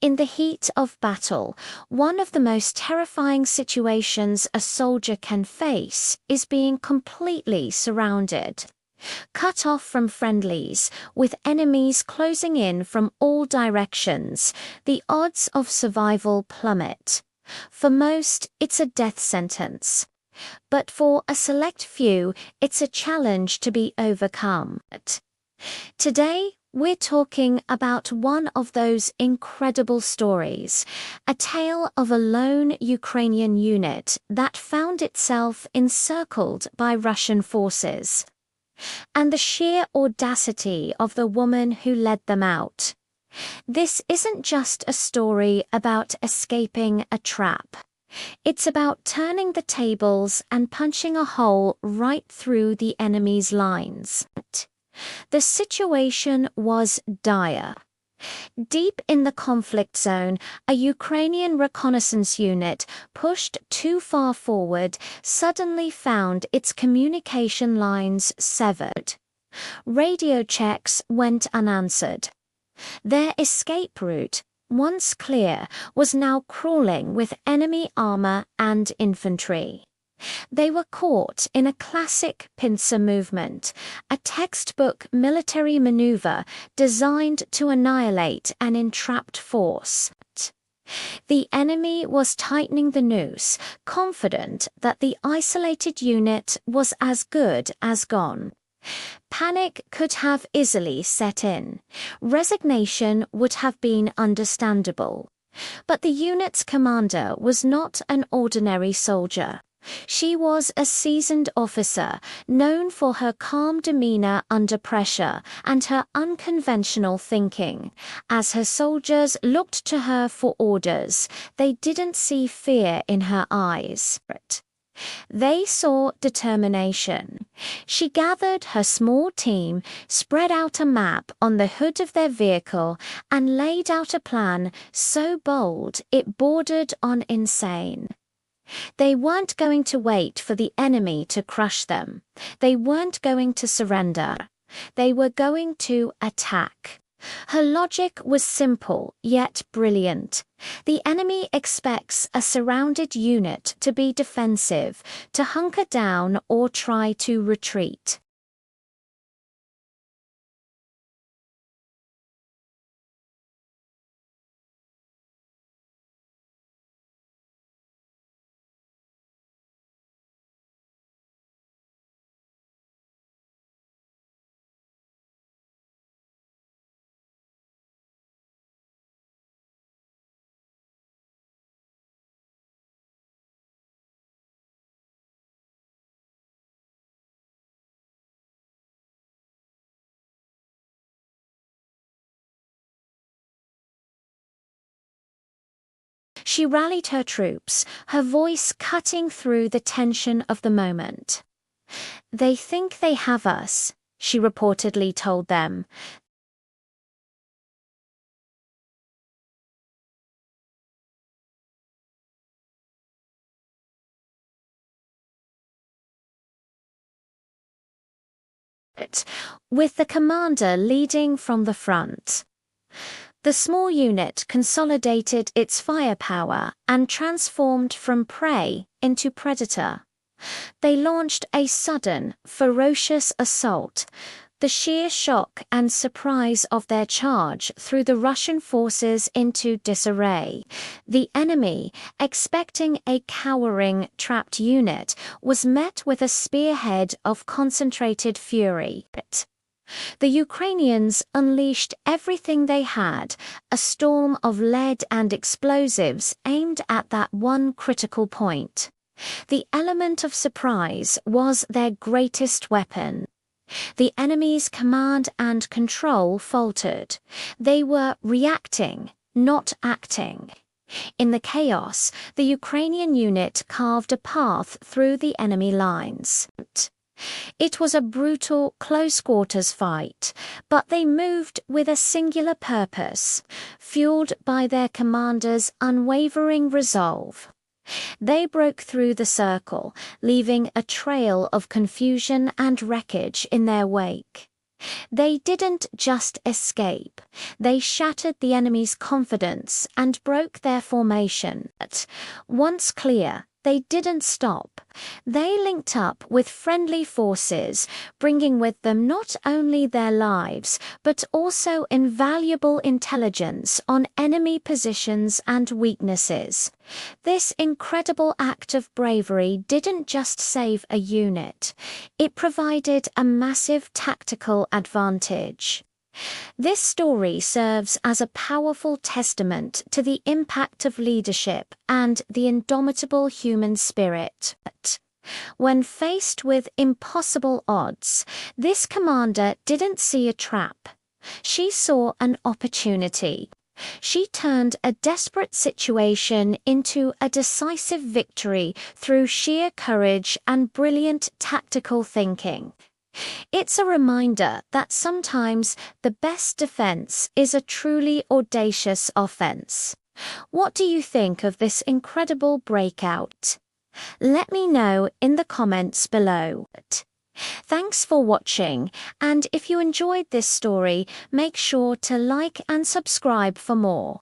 In the heat of battle, one of the most terrifying situations a soldier can face is being completely surrounded. Cut off from friendlies, with enemies closing in from all directions, the odds of survival plummet. For most, it's a death sentence. But for a select few, it's a challenge to be overcome. Today, we're talking about one of those incredible stories, a tale of a lone Ukrainian unit that found itself encircled by Russian forces, and the sheer audacity of the woman who led them out. This isn't just a story about escaping a trap. It's about turning the tables and punching a hole right through the enemy's lines. The situation was dire. Deep in the conflict zone, a Ukrainian reconnaissance unit, pushed too far forward, suddenly found its communication lines severed. Radio checks went unanswered. Their escape route, once clear, was now crawling with enemy armor and infantry. They were caught in a classic pincer movement, a textbook military maneuver designed to annihilate an entrapped force. The enemy was tightening the noose, confident that the isolated unit was as good as gone. Panic could have easily set in. Resignation would have been understandable. But the unit's commander was not an ordinary soldier. She was a seasoned officer, known for her calm demeanor under pressure and her unconventional thinking. As her soldiers looked to her for orders, they didn't see fear in her eyes. They saw determination. She gathered her small team, spread out a map on the hood of their vehicle, and laid out a plan so bold it bordered on insane. They weren't going to wait for the enemy to crush them. They weren't going to surrender. They were going to attack. Her logic was simple, yet brilliant. The enemy expects a surrounded unit to be defensive, to hunker down or try to retreat. She rallied her troops, her voice cutting through the tension of the moment. "They think they have us," she reportedly told them. With the commander leading from the front. The small unit consolidated its firepower and transformed from prey into predator. They launched a sudden, ferocious assault. The sheer shock and surprise of their charge threw the Russian forces into disarray. The enemy, expecting a cowering, trapped unit, was met with a spearhead of concentrated fury. The Ukrainians unleashed everything they had, a storm of lead and explosives aimed at that one critical point. The element of surprise was their greatest weapon. The enemy's command and control faltered. They were reacting, not acting. In the chaos, the Ukrainian unit carved a path through the enemy lines. It was a brutal, close-quarters fight, but they moved with a singular purpose, fueled by their commander's unwavering resolve. They broke through the circle, leaving a trail of confusion and wreckage in their wake. They didn't just escape. They shattered the enemy's confidence and broke their formation. But once clear, they didn't stop. They linked up with friendly forces, bringing with them not only their lives, but also invaluable intelligence on enemy positions and weaknesses. This incredible act of bravery didn't just save a unit, it provided a massive tactical advantage. This story serves as a powerful testament to the impact of leadership and the indomitable human spirit. When faced with impossible odds, this commander didn't see a trap. She saw an opportunity. She turned a desperate situation into a decisive victory through sheer courage and brilliant tactical thinking. It's a reminder that sometimes the best defense is a truly audacious offense. What do you think of this incredible breakout? Let me know in the comments below. Thanks for watching, and if you enjoyed this story, make sure to like and subscribe for more.